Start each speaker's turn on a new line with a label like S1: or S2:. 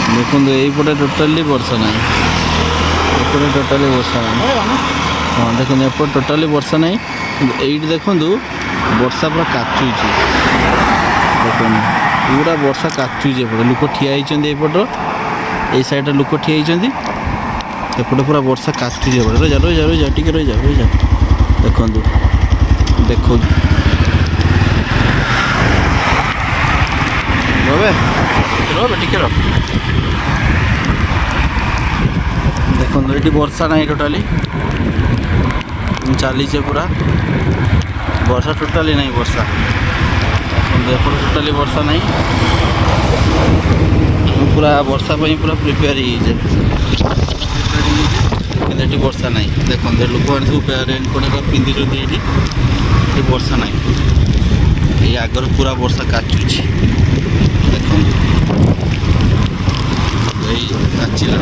S1: देखो यहीपटे टोटाली वर्षा ना एपटे टोटाली वर्षा ना हाँ देखो एपटे टोटाली वर्षा ना ये देखो वर्षा पूरा काचुची देखो पूरा वर्षा काचुची एपटे लोक ठिया होपट ये साइड लोक ठिया एपटे पूरा वर्षा काचुची रही जा रही जा रही जा टी रही जा देखो देखो रे टिके देखो ये वर्षा ना टोटाली चली पूरा वर्षा टोटाली नहीं वर्षा देखो टोटाली वर्षा नहीं पूरा वर्षा पूरा प्रिपेयर ये वर्षा नहीं देखो लोक मैंने सब रेनकोट पिंधुंट ये वर्षा नहीं ये आगर पूरा वर्षा काचुची देखो काचिला